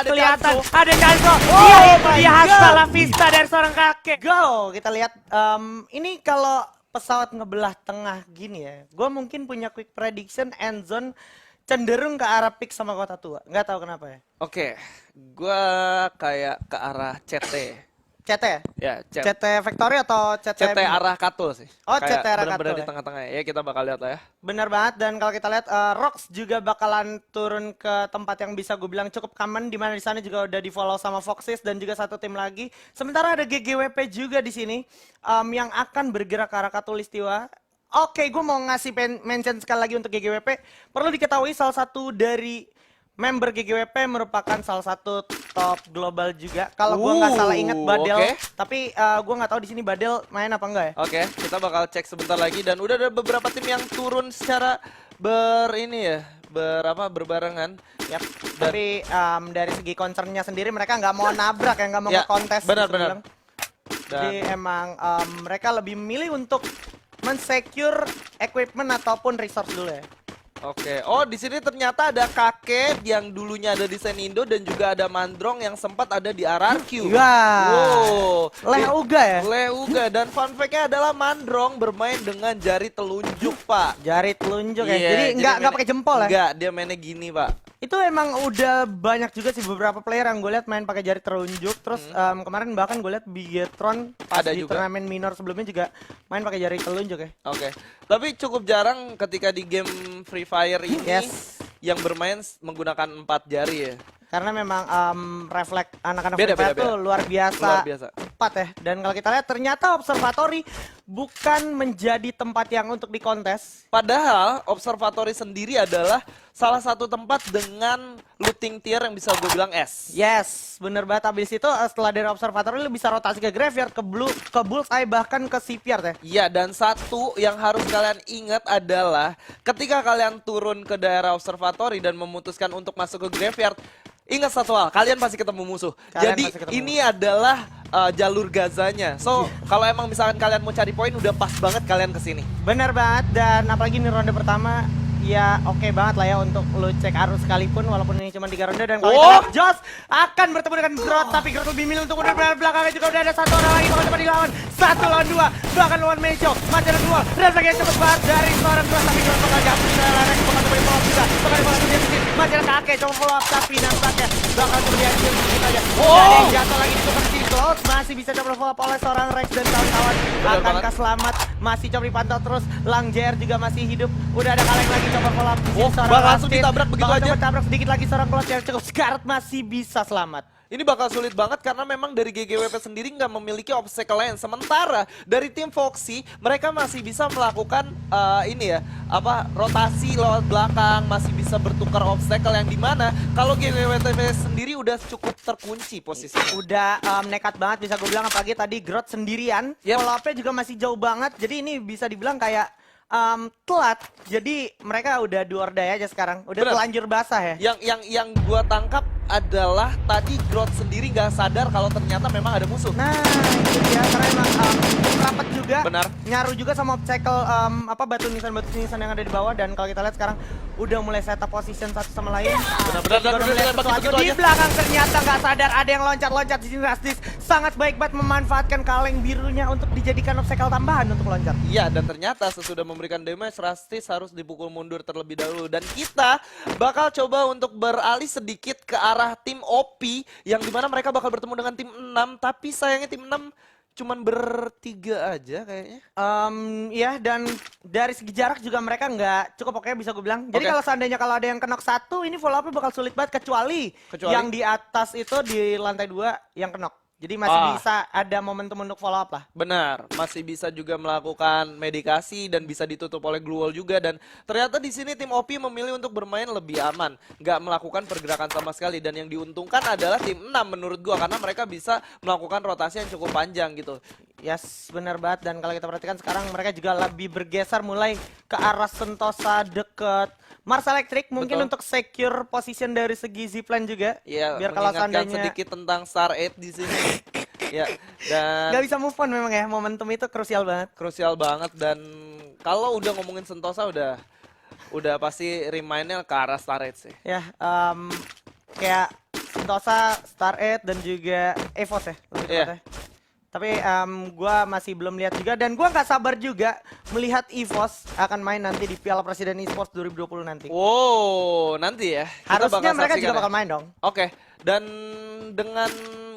kelihatan Chanso. ada Chanso. Oh Iya, itu my dia God. Hasta La Vista dari seorang kakek. Go, kita lihat ini kalau pesawat ngebelah tengah gini ya, gue mungkin punya quick prediction endzone cenderung ke arah pick sama kota tua. Nggak tahu kenapa ya. Oke, gua kayak ke arah CT. CT ya? Ya, CT Factory atau CT? CT arah Katul sih. Oh, Kayak CT arah benar-benar Katul di ya? tengah-tengah. Ya, kita bakal lihat lah ya. Benar banget, dan kalau kita lihat Rox juga bakalan turun ke tempat yang bisa gue bilang cukup common, di mana di sana juga udah di follow sama Foxes dan juga satu tim lagi. Sementara ada GGWP juga di sini yang akan bergerak ke arah Katulistiwa. Oke, gue mau ngasih mention sekali lagi untuk GGWP. Perlu diketahui salah satu dari member GGWP merupakan salah satu top global juga. Kalau gue nggak salah ingat Badel, oke. tapi gue nggak tahu di sini Badel main apa enggak ya. Oke, kita bakal cek sebentar lagi dan udah ada beberapa tim yang turun secara berbarengan. Yap. Tapi dari segi concernnya sendiri mereka nggak mau nabrak ya, nggak mau Ya, nge-kontes. benar-benar. gitu Jadi emang mereka lebih memilih untuk mensecure equipment ataupun resource dulu ya. Oke, oh di sini ternyata ada kakek yang dulunya ada di Senindo dan juga ada Mandrong yang sempat ada di RRQ. Wah. Wow. Leh Uga ya? Leuga dan fun fact-nya adalah Mandrong bermain dengan jari telunjuk, Pak. Jari telunjuk ya. Iya, Jadi nggak mainnya- pakai jempol ya. Enggak, dia mainnya gini, Pak. Itu emang udah banyak juga sih beberapa player yang gue lihat main pakai jari telunjuk. Terus kemarin bahkan gue lihat Bigetron pas Ada di juga. turnamen minor sebelumnya juga main pakai jari telunjuk ya. Oke. Tapi cukup jarang ketika di game Free Fire ini Yes. yang bermain menggunakan 4 jari ya. Karena memang refleks anak-anak Beda, Free Fire beda, tuh beda. luar biasa. Luar biasa. Tepat ya. Dan kalau kita lihat ternyata observatory bukan menjadi tempat yang untuk dikontes. Padahal observatory sendiri adalah salah satu tempat dengan looting tier yang bisa gue bilang S. Yes, bener banget. Abis itu setelah dari observatory lu bisa rotasi ke graveyard, ke bullseye, bahkan ke shipyard ya. Iya, dan satu yang harus kalian ingat adalah ketika kalian turun ke daerah observatory dan memutuskan untuk masuk ke graveyard, ingat satu hal, kalian pasti ketemu musuh. Kalian Jadi pasti ketemu ini adalah jalur Gazanya. So, kalau emang misalkan kalian mau cari poin, udah pas banget kalian kesini. Bener banget, dan apalagi ini ronde pertama, ya oke banget lah ya untuk lu cek arus sekalipun, walaupun ini cuma 3 ronde. Dan kalau kita lihat, Joss akan bertemu dengan Grot, tapi Grot lebih milih untuk mundur. Belakangnya juga udah ada satu orang lagi bakal coba dilawan. 1 lawan 2, bahkan lawan Mejo. Masih ada 2, Razak yang cepet banget dari seorang Grot, tapi Grot bakal jatuh. Larang bakal coba di follow up juga, bakal di follow up dia sedikit. Masih ada kakek coba follow up, tapi nampaknya bakal coba dihancur sedikit aja. Ada yang jatuh lagi di tukar sini. Cloud masih bisa coba follow up oleh seorang Rex dan kawan-kawan. Akankah selamat? Masih coba dipantau terus. Lang JR juga masih hidup. Udah ada kaleng lagi coba follow up di sini. Seorang bakal langsung Rastis. ditabrak begitu Bakal aja. coba tabrak sedikit lagi seorang Cloud yang cukup sekarat, masih bisa selamat. Ini bakal sulit banget karena memang dari GGWP sendiri nggak memiliki obstacle lain. Sementara dari tim Foxy mereka masih bisa melakukan rotasi lewat belakang, masih bisa bertukar obstacle yang dimana kalau GGWP sendiri udah cukup terkunci posisinya. Udah nekat banget bisa gue bilang, apalagi tadi Grot sendirian. Yep. Follow up-nya juga masih jauh banget. Jadi ini bisa dibilang kayak telat. Jadi mereka udah do or die aja sekarang. Udah Bener. telanjur basah ya. Yang gua tangkap adalah tadi Growth sendiri nggak sadar kalau ternyata memang ada musuh. Nah, itu dia, karena emang rapat juga. Benar. Nyaru juga sama obstacle batu nisan yang ada di bawah. Dan kalau kita lihat sekarang udah mulai setup position satu sama lain. Benar-benar dan Udah udah mulai dilempar sesuatu. begitu Di aja. belakang ternyata nggak sadar ada yang loncat-loncat di sini. Rastis sangat baik banget memanfaatkan kaleng birunya untuk dijadikan obstacle tambahan untuk loncat. Iya, dan ternyata sesudah memberikan damage, Rastis harus dipukul mundur terlebih dahulu. Dan kita bakal coba untuk beralih sedikit ke arah tim OP, yang dimana mereka bakal bertemu dengan tim 6, tapi sayangnya tim 6 cuman bertiga aja kayaknya. Ya, dan dari segi jarak juga mereka nggak cukup oke bisa gue bilang. Jadi Oke. kalau seandainya kalau ada yang knock 1, ini follow up-nya bakal sulit banget, kecuali yang di atas itu di lantai 2 yang knock. Jadi masih bisa ada momentum untuk follow up lah. Benar, masih bisa juga melakukan medikasi dan bisa ditutup oleh glue wall juga. Dan ternyata di sini tim OP memilih untuk bermain lebih aman, nggak melakukan pergerakan sama sekali. Dan yang diuntungkan adalah tim 6 menurut gua, karena mereka bisa melakukan rotasi yang cukup panjang gitu. Yes, benar banget. Dan kalau kita perhatikan sekarang mereka juga lebih bergeser mulai ke arah Sentosa deket Mars Electric. Mungkin Betul. untuk secure position dari segi zipline juga. Ya, Biar kalau mengingatkan seandainya sedikit tentang Star 8 di sini. Ya, dan nggak bisa move on memang ya. Momentum itu krusial banget. krusial banget. Dan kalau udah ngomongin Sentosa udah pasti remind-nya ke arah Star 8 sih. Ya, kayak Sentosa, Star 8 dan juga EVOS ya. Lebih Iya. tepatnya. Tapi gua masih belum lihat juga dan gua nggak sabar juga melihat EVOS akan main nanti di Piala Presiden Esports 2020 nanti. Wow, nanti ya. Kita Harusnya bakal mereka saksikan juga ya. bakal main dong. Oke, dan dengan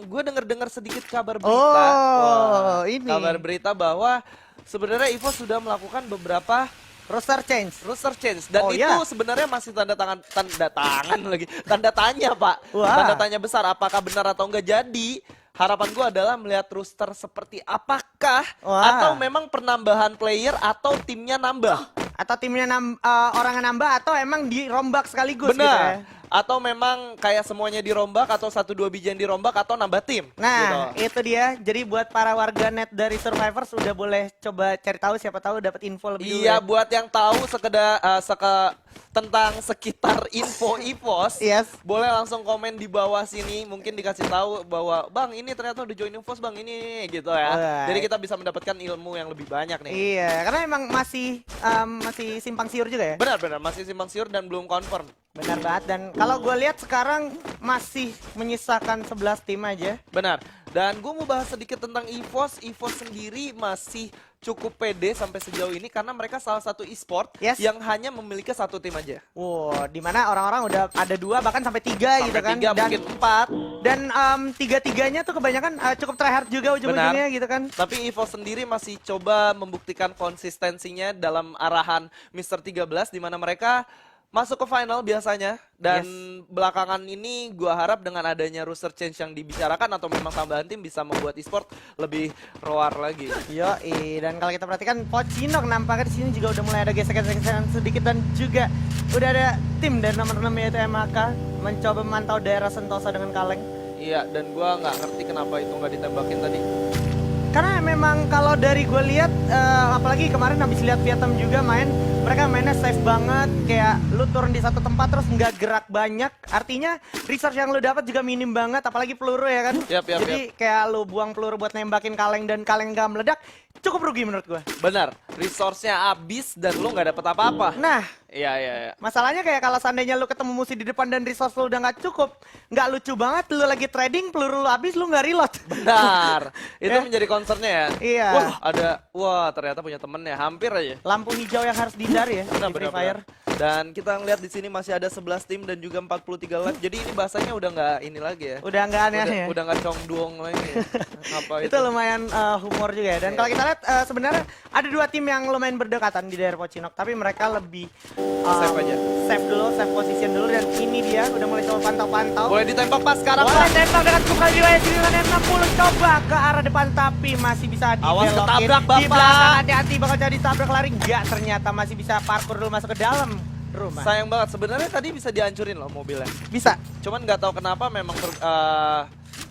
gue dengar sedikit kabar berita. Oh, ini. Kabar berita bahwa sebenarnya EVOS sudah melakukan beberapa Roster change. roster change dan Oh, itu iya. sebenarnya masih tanda tangan lagi. Tanda tanya, Pak. Wah. Tanda tanya besar apakah benar atau enggak. Jadi, harapan gue adalah melihat roster seperti apakah Wah. atau memang penambahan player atau timnya nambah. Atau timnya orangnya nambah atau emang dirombak sekaligus gitu ya. Benar. Atau memang kayak semuanya dirombak atau 1-2 biji yang dirombak atau nambah tim. Nah, gitu. itu dia. Jadi buat para warganet dari Survivors udah boleh coba cari tahu, siapa tahu dapat info lebih dulu. Iya, ya. buat yang tahu tentang sekitar info EVOS, Yes. boleh langsung komen di bawah sini. Mungkin dikasih tahu bahwa Bang, ini ternyata udah join EVOS, Bang, ini gitu ya. Wah. Jadi kita bisa mendapatkan ilmu yang lebih banyak nih. Iya, karena emang masih simpang siur juga ya. Benar-benar masih simpang siur dan belum confirm. Benar banget. Dan kalau gue lihat sekarang masih menyisakan 11 tim aja. Benar. Dan gue mau bahas sedikit tentang EVOS. EVOS sendiri masih cukup pede sampai sejauh ini karena mereka salah satu e-sport Yes. yang hanya memiliki satu tim aja. Wow, dimana orang-orang udah ada 2 bahkan sampai 3 gitu Sampai kan. 3, Dan mungkin 4. dan tiga-tiganya tuh kebanyakan cukup tryhard juga ujung-ujungnya gitu kan. Tapi EVOS sendiri masih coba membuktikan konsistensinya dalam arahan Mr. 13 di mana mereka masuk ke final biasanya dan belakangan ini gua harap dengan adanya roster change yang dibicarakan atau memang tambahan tim bisa membuat e-sport lebih roar lagi. Dan kalau kita perhatikan Pocinok nampaknya di sini juga udah mulai ada gesekan-gesekan sedikit dan juga udah ada tim dari nomor 6 yaitu MHK mencoba memantau daerah Sentosa dengan kaleng. Iya, dan gua nggak ngerti kenapa itu nggak ditembakin tadi. Karena memang kalau dari gue lihat, apalagi kemarin habis lihat Vietnam juga main, mereka mainnya safe banget, kayak lu turun di satu tempat terus nggak gerak banyak, artinya resource yang lu dapat juga minim banget, apalagi peluru ya kan. Yap, Jadi kayak lu buang peluru buat nembakin kaleng dan kaleng nggak meledak, cukup rugi menurut gue. Benar, resource-nya habis dan lu nggak dapet apa-apa. Nah, Iya. masalahnya kayak kalau seandainya lu ketemu musuh di depan dan resource lu udah nggak cukup, nggak lucu banget lu lagi trading, peluru lu habis lu nggak reload. Benar, itu Ya. menjadi concernnya ya. Iya. Wah ternyata punya temennya, hampir aja. Lampu hijau yang harus dihindari ya di Free Fire. Dan kita ngeliat di sini masih ada 11 tim dan juga 43 live. Jadi ini bahasanya udah nggak ini lagi ya. Udah nggak aneh-aneh ya. Udah nggak congduong lagi. Ya. Apa Itu lumayan humor juga ya. Dan kalau kita lihat sebenarnya ada 2 tim yang lumayan berdekatan di daerah Pocinok, tapi mereka lebih Safe aja. Safe dulu, safe position dulu, dan ini dia udah mulai coba pantau-pantau. Boleh ditembak pas sekarang Boleh Pak. tembak dengan cukup riwayat dengan M60 coba ke arah depan tapi masih bisa Awas dibelokin. ketabrak, Bapak. Di belakang hati-hati bakal jadi tabrak lari. Enggak, ternyata masih bisa parkur dulu masuk ke dalam rumah. Sayang banget, sebenarnya tadi bisa dihancurin loh mobilnya. Bisa. Cuman nggak tahu kenapa memang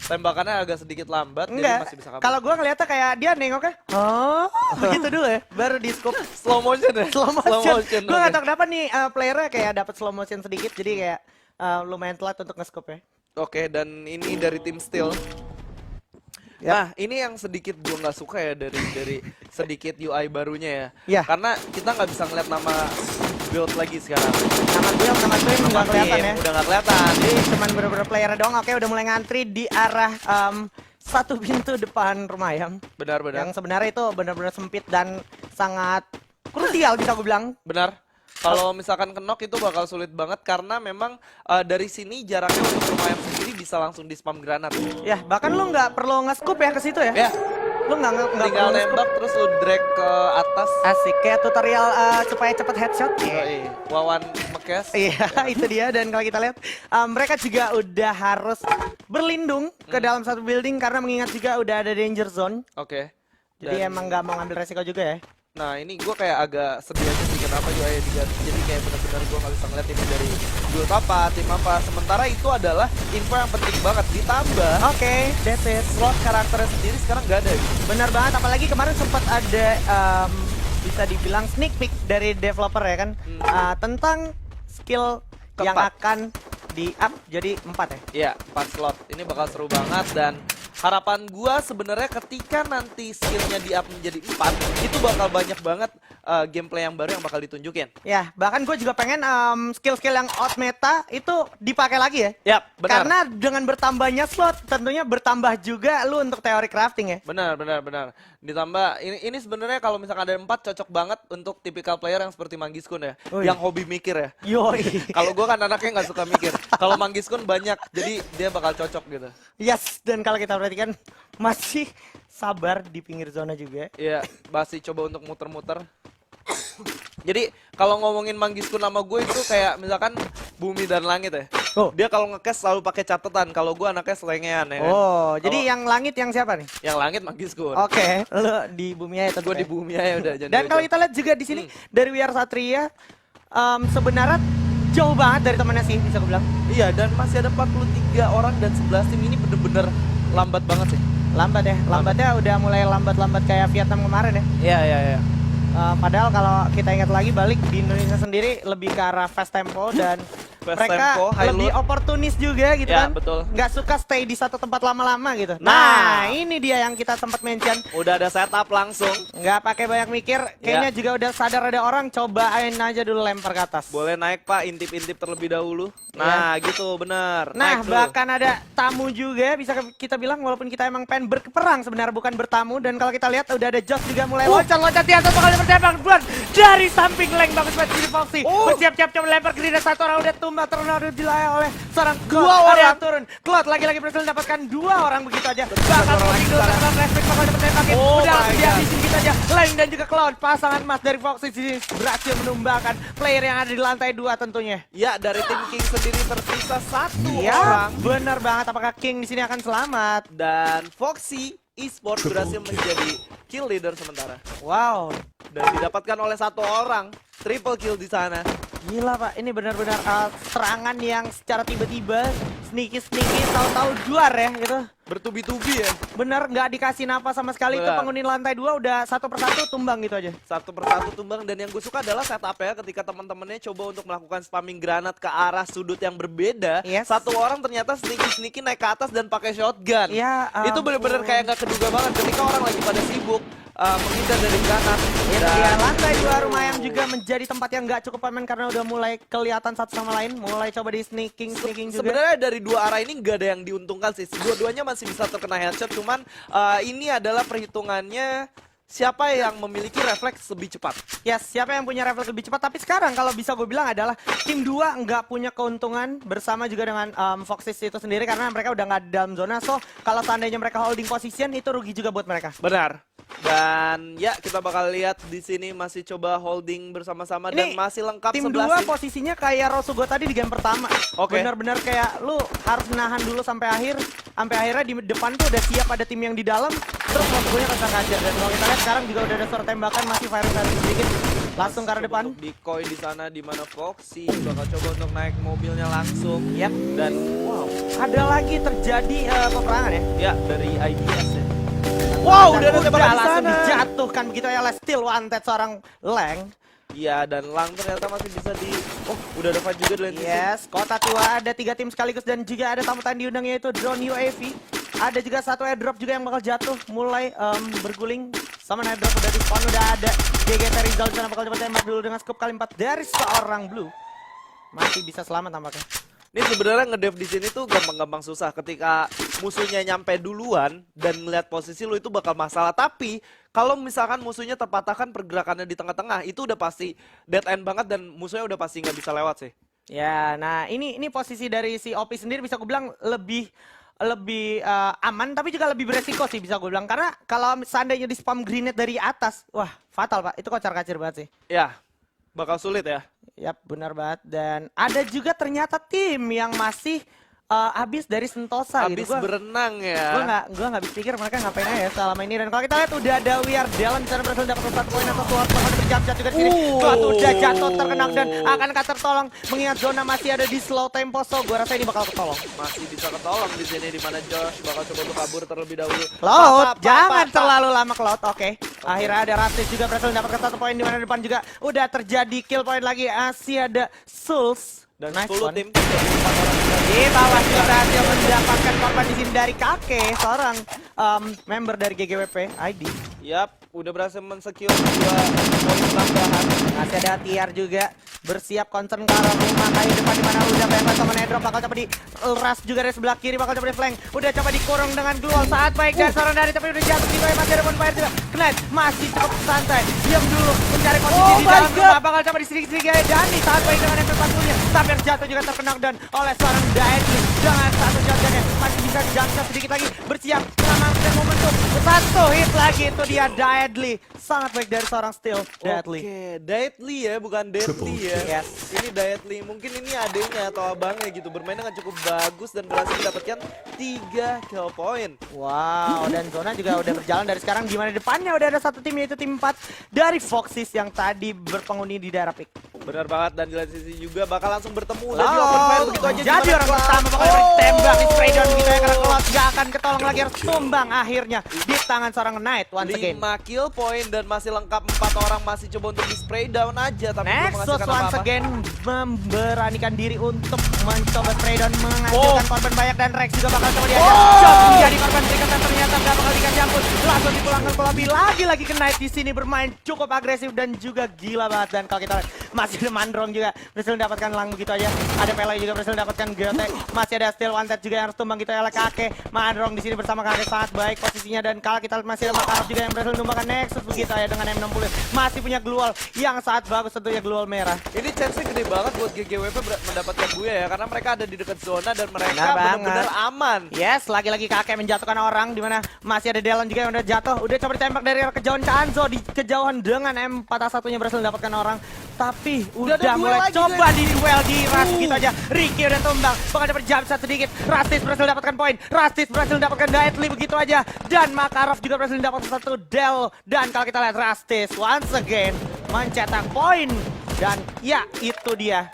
tembakannya agak sedikit lambat. Jadi Enggak. masih bisa kabur. Kalau gua ngeliatnya kayak dia nengoknya, oh, begitu dulu ya, baru di scope. Slow motion ya? Slow motion. Gue oke. gak tau kenapa nih playernya kayak dapat slow motion sedikit, jadi kayak lumayan telat untuk nge-scope ya. Oke, dan ini dari tim Steel. Yap. Nah, ini yang sedikit gue nggak suka ya dari sedikit UI barunya ya. Iya. Karena kita nggak bisa ngeliat nama build lagi sekarang. Nama gue nggak kelihatan Tim ya. udah nggak kelihatan. Jadi cuman bener-bener player doang. Oke, udah mulai ngantri di arah satu pintu depan rumah ayam. Benar-benar. Yang sebenarnya itu benar-benar sempit dan sangat krusial bisa gue bilang. Benar. Kalau misalkan kenok itu bakal sulit banget karena memang dari sini jaraknya untuk rumah ayam sendiri bisa langsung di spam granat. Ya, bahkan lu nggak perlu nge-scope ya ke situ ya. Ya, Lu nggak tinggal perlu nge-scope. nembak terus lu drag ke atas. Asik, kayak tutorial supaya cepet headshot. Yoi. Wawan Mekes. Iya, itu dia. Dan kalau kita lihat, mereka juga udah harus berlindung ke dalam satu building karena mengingat juga udah ada danger zone. Oke. Jadi Dan- emang nggak mau ngambil resiko juga ya. Nah ini gue kayak agak sedih aja sih kenapa UI diganti. Jadi kayak benar-benar gue nggak bisa ngeliat ini dari build apa, tim apa. Sementara itu adalah info yang penting banget. Ditambah Oke, that's it. slot karakternya sendiri sekarang nggak ada gitu. Benar banget, apalagi kemarin sempat ada bisa dibilang sneak peek dari developer ya kan, tentang skill yang Keempat. akan di up jadi 4 ya. Iya, 4 slot. Ini bakal seru banget dan Harapan gua sebenarnya ketika nanti skillnya di up menjadi 4, itu bakal banyak banget gameplay yang baru yang bakal ditunjukin. Ya, bahkan gue juga pengen skill-skill yang out meta itu dipakai lagi ya. Yap, benar. Karena dengan bertambahnya slot, tentunya bertambah juga lu untuk teori crafting ya. Benar. Ditambah ini sebenarnya kalau misalkan ada 4 cocok banget untuk tipikal player yang seperti Manggiskun ya, Oh, yang hobi mikir ya. Yoi. Kalau gua kan anaknya nggak suka mikir. Kalau Manggiskun banyak, jadi dia bakal cocok gitu. Yes, dan kalau kita perhatikan masih sabar di pinggir zona juga. Iya, masih coba untuk muter-muter. Jadi kalau ngomongin Manggiskun nama gue itu kayak misalkan bumi dan langit ya. Oh. Dia kalau nge-cash selalu pakai catatan. Kalau gue anaknya selengean ya. Kan? Oh, jadi yang langit yang siapa nih? Yang langit Manggiskun. Oke, lu di bumi aja Gue di bumi aja udah. Dan kalau kita lihat juga di sini dari We Are Satria sebenarnya jauh banget dari temannya sih bisa gue bilang. Iya, dan masih ada 43 orang dan 11 tim ini bener-bener lambat banget sih. Lambat ya, lambatnya udah mulai lambat-lambat kayak Vietnam kemarin ya. Iya. Padahal kalau kita ingat lagi balik di Indonesia sendiri lebih ke arah fast tempo dan Fast mereka tempo, high lebih load. oportunis juga gitu Ya, kan. betul. Nggak suka stay di satu tempat lama-lama gitu. Nah. Ini dia yang kita sempat mention. Udah ada setup langsung. Nggak pakai banyak mikir, kayaknya juga udah sadar ada orang, cobain aja dulu lempar ke atas. Boleh naik Pak, intip-intip terlebih dahulu. Nah, gitu bener. Nah, Naik dulu. bahkan ada tamu juga bisa kita bilang walaupun kita emang pengen berperang sebenarnya bukan bertamu, dan kalau kita lihat udah ada Josh juga mulai loncat-loncat di atas bakal bertembak bulan dari samping lane bagus banget di Foxy. Bersiap-siap coba lempar grenade, satu orang udah tumbang tornado dilayani oleh seorang Dua Cloud. Ada orang. yang turun. Cloud lagi-lagi berhasil mendapatkan 2 orang begitu aja. Bahkan Foxy dulu terkena respect bakal dapat tembakin. Oh Udah my langsung God. dihabisin gitu aja. Lane dan juga Cloud pasangan emas dari Foxy sini berhasil menumbangkan player yang ada di lantai 2 tentunya. Ya, dari tim King sendiri tersisa 1 Iya, orang. benar banget. Apakah King di sini akan selamat? Dan Foxy Esports berhasil menjadi kill leader sementara. Wow, Dan didapatkan oleh 1 orang. Triple kill di sana. gila Pak. Ini benar-benar serangan yang secara tiba-tiba, sneaky, tahu-tahu juar ya gitu. Bertubi-tubi ya. Bener, nggak dikasih napas sama sekali. Itu Benar. penghuni lantai 2 udah satu persatu tumbang gitu aja. Satu persatu tumbang, dan yang gue suka adalah setupnya ketika teman-temannya coba untuk melakukan spamming granat ke arah sudut yang berbeda. Yes. 1 orang ternyata sneaky naik ke atas dan pakai shotgun. Ya Itu bener-bener ampun. kayak nggak keduga banget ketika orang lagi pada sibuk menghindar dari granat. Itu Dan- dia, lantai 2 rumah yang juga menjadi tempat yang nggak cukup aman karena udah mulai kelihatan satu sama lain. Mulai coba di sneaking juga. Sebenarnya dari 2 arah ini nggak ada yang diuntungkan sih. Dua-duanya masih bisa terkena headshot, cuman ini adalah perhitungannya siapa yang memiliki refleks lebih cepat. Yes, siapa yang punya refleks lebih cepat. Tapi sekarang kalau bisa gue bilang adalah tim 2 nggak punya keuntungan bersama juga dengan Foxes itu sendiri karena mereka udah nggak di dalam zona. So, kalau seandainya mereka holding position itu rugi juga buat mereka. Benar. Dan ya kita bakal lihat di sini masih coba holding bersama-sama dan Ini masih lengkap Tim 11 2 tim. posisinya kayak Rosugo tadi di game pertama. Oke. Bener-bener kayak lu harus nahan dulu sampai akhir. Sampai akhirnya di depan tuh udah siap ada tim yang di dalam. Terus Rosugonya kesana aja. Dan kalau kita lihat sekarang juga udah ada suara tembakan masih virus sedikit. Langsung ke arah Coba depan. untuk decoy di sana di mana Foxy bakal coba untuk naik mobilnya langsung. Yap. Dan wow, Ada lagi terjadi peperangan ya. ya dari IDS ya. Wow, udah ada tembakan di langsung sana. dijatuhkan begitu ya. Still wanted seorang Leng. Iya, dan Lang ternyata masih bisa di... Oh, udah ada fight juga di lane sisi. Yes, kota tua ada 3 tim sekaligus dan juga ada tamu-tamu diundang yaitu drone UAV. Ada juga satu airdrop juga yang bakal jatuh mulai berguling. Sama airdrop udah di spawn, udah ada GGT Rizal di sana bakal coba tembak dulu dengan scope kali 4 dari seorang Blue. Masih bisa selamat tampaknya. Ini sebenarnya ngedev di sini tuh gampang-gampang susah. Ketika musuhnya nyampe duluan dan melihat posisi lu itu bakal masalah. Tapi kalau misalkan musuhnya terpatahkan pergerakannya di tengah-tengah, itu udah pasti dead end banget dan musuhnya udah pasti nggak bisa lewat sih. Ya, nah ini posisi dari si OP sendiri bisa gue bilang lebih aman tapi juga lebih beresiko sih bisa gue bilang, karena kalau seandainya di spam grenade dari atas, wah fatal Pak, itu kocar-kacir banget sih. Ya, bakal sulit ya. Yap, benar banget. Dan ada juga ternyata tim yang masih habis dari Sentosa Habis gitu. berenang Gue ya. nggak habis pikir mereka ngapain aja selama ini. Dan kalau kita lihat udah ada We Are Dallon di sana berhasil dapat 1 poin atau keluar bahkan berjam-jam juga di sini. Suatu udah jatuh terkenang dan akankah tertolong mengingat zona masih ada di slow tempo. So gue rasa ini bakal ketolong. Masih bisa ketolong di sini di mana Josh bakal coba untuk kabur terlebih dahulu. Cloud, Pak. jangan terlalu lama Cloud. Oke. Akhirnya ada Ratis juga berhasil mendapatkan 1 poin di mana depan juga udah terjadi kill point lagi. Masih ada Souls. Dan Nice 10 one. tim 4 orang. Di bawah juga berhasil mendapatkan korban ditemukan di sini dari kakek seorang member dari GGWP ID. Yap, udah berhasil men-secure 2 poin tambahan. Masih ada TR juga bersiap concern ke arah rumah kayu depan di mana udah banyak sama Nedrop bakal coba di ras juga dari sebelah kiri bakal coba di flank. Udah coba dikurung dengan Glual saat baik dan seorang dari tapi udah jatuh di bawah masih ada bonfire juga. Knight masih cukup santai. Diam dulu mencari posisi di dalam rumah bakal coba di sedikit-sedikit aja Dani saat baik dengan MP40-nya. Tapi yang jatuh juga terkena dan oleh seorang Daedli dengan satu shotgunnya masih bisa dijangka sedikit lagi bersiap mengamankan momentum. Satu hit lagi itu dia Daedli. Sangat baik dari seorang Steel Daedli. Oke, Daedli ya, bukan Deadly ya. Yes. Ini Daedli, mungkin ini adiknya atau abangnya gitu. Bermain dengan cukup bagus dan berhasil mendapatkan 3 kill point. Wow, dan zona juga udah berjalan dari sekarang di mana depannya udah ada satu tim yaitu tim 4 dari Foxes yang tadi berpenghuni di daerah pick. Benar banget, dan di lain sisi juga bakal langsung bertemu dan di open fire begitu aja. Jadi orang pertama bakal ditembak di spray down begitu ya karena Cloud gak akan ketolong lagi harus tumbang akhirnya di tangan seorang Knight once again. 5 kill point dan masih lengkap 4 orang masih coba untuk di spray down aja tapi belum Nexus menghasilkan once apa-apa. again memberanikan diri untuk mencoba spray down menghasilkan korban banyak dan Rex juga bakal coba diajak Jump menjadi korban berikan dan ternyata gak bakal dikasih ampun langsung dipulangkan ke lobby lagi ke Knight di sini bermain cukup agresif dan juga gila banget dan kalau kita lihat masih ada Mandrong juga berhasil mendapatkan lang begitu aja ada Pelai juga berhasil mendapatkan Geotek masih ada Steel Wanted juga yang harus tumbang gitu ya oleh kakek Mandrong di sini bersama kakek sangat baik posisinya dan kalau kita lihat masih ada Makarov juga yang berhasil menumbangkan Nexus begitu ya dengan M60 masih punya Glual yang sangat bagus tentunya Glual merah. Ini chance-nya gede banget buat GGWP mendapatkan Buya ya karena mereka ada di dekat zona dan mereka Benar benar-benar banget. aman. Yes, lagi-lagi kakek menjatuhkan orang di mana masih ada Delon juga yang udah jatuh. Udah coba ditembak dari arah kejauhan Kanzo di kejauhan dengan M41-nya berhasil mendapatkan orang. Tapi Udah ada udah duel mulai lagi, coba di duel di Ras gitu aja. Ricky udah tumbang, bakal dapat jump shot sedikit. Rastis berhasil mendapatkan poin. Rastis berhasil mendapatkan Daedli begitu aja. Dan Makarov juga berhasil mendapatkan satu Del. Dan kalau kita lihat Rastis once again mencetak poin. Dan ya itu dia.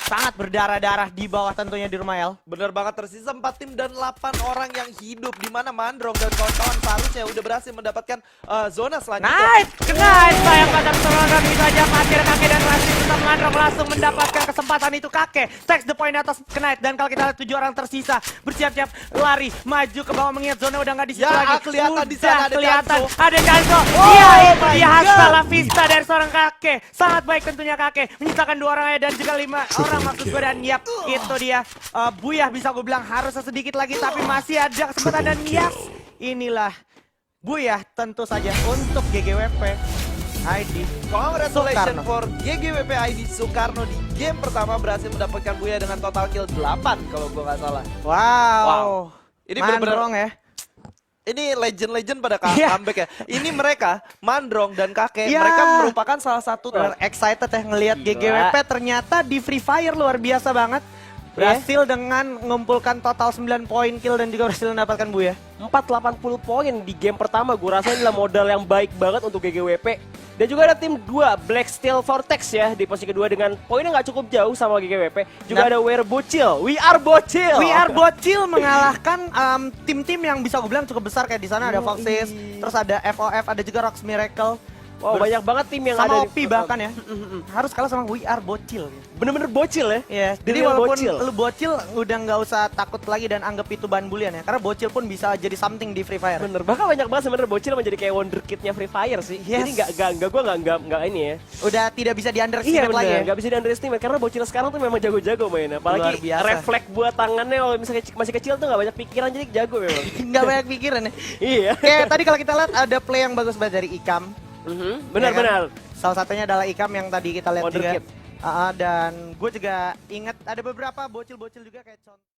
Sangat berdarah-darah di bawah tentunya di rumah El. Bener banget, tersisa 4 tim dan 8 orang yang hidup di mana Mandrong dan kawan-kawan seharusnya udah berhasil mendapatkan zona selanjutnya. Knight, sayang pada serangan itu aja masih ada kakek dan Rasti tetap Mandrong langsung mendapatkan kesempatan itu kakek. Takes the point atas Knight dan kalau kita lihat 7 orang tersisa bersiap-siap lari maju ke bawah mengingat zona udah nggak di situ Ya, lagi. kelihatan di sana ada kelihatan Kanzo. ada Kanzo. Oh Iya itu my dia God. hasta la vista dari seorang kakek. Sangat baik tentunya kakek menyisakan 2 orang dan juga 5 orang maksud gue dan yap itu dia Buyah bisa gue bilang harus sedikit lagi tapi masih ada kesempatan dan yes inilah Buyah tentu saja untuk GGWP ID Congratulations Soekarno. for GGWP ID Soekarno di game pertama berhasil mendapatkan Buya dengan total kill 8 kalau gue nggak salah. Wow. Ini benar-benar Mandrong ya. ini legend-legend pada Iya. comeback ya. Ini mereka, Mandrong dan kakek, Iya. mereka merupakan salah satu Bener excited ya ngelihat Gila. GGWP ternyata di Free Fire luar biasa banget. Berhasil dengan mengumpulkan total 9 poin kill dan juga berhasil mendapatkan Buyah. 480 poin di game pertama, gue rasa inilah modal yang baik banget untuk GGWP. Dan juga ada tim 2, Black Steel Vortex ya di posisi kedua dengan poinnya nggak cukup jauh sama GGWP. Juga Nah. ada We're Bocil, We Are Bocil. We Are Bocil mengalahkan tim-tim yang bisa gue bilang cukup besar kayak di sana ada Foxes, terus ada FOF, ada juga Rocks Miracle. Wow, banyak banget tim yang sama ada OP bahkan ya. Harus kalah sama We Are Bocil. Bener-bener bocil ya. Iya, The jadi real walaupun bocil. lu bocil udah nggak usah takut lagi dan anggap itu bahan bulian ya. Karena bocil pun bisa jadi something di Free Fire. Bener, bahkan banyak banget sebenarnya bocil menjadi kayak wonderkidnya Free Fire sih. Yes. Jadi gue nggak ini ya. Udah tidak bisa di Iya underestimate lagi bener, ya. nggak bisa di underestimate karena bocil sekarang tuh memang jago-jago mainnya. Luar Apalagi biasa. refleks buat tangannya kalau misalnya masih kecil tuh nggak banyak pikiran jadi jago memang. Nggak banyak pikiran ya. Iya. Kayak tadi kalau kita lihat ada play yang bagus banget dari Ikam. Benar-benar. Salah satunya adalah Ikam yang tadi kita lihat juga. Wonderkid. Dan gue juga ingat ada beberapa bocil-bocil juga kayak contoh.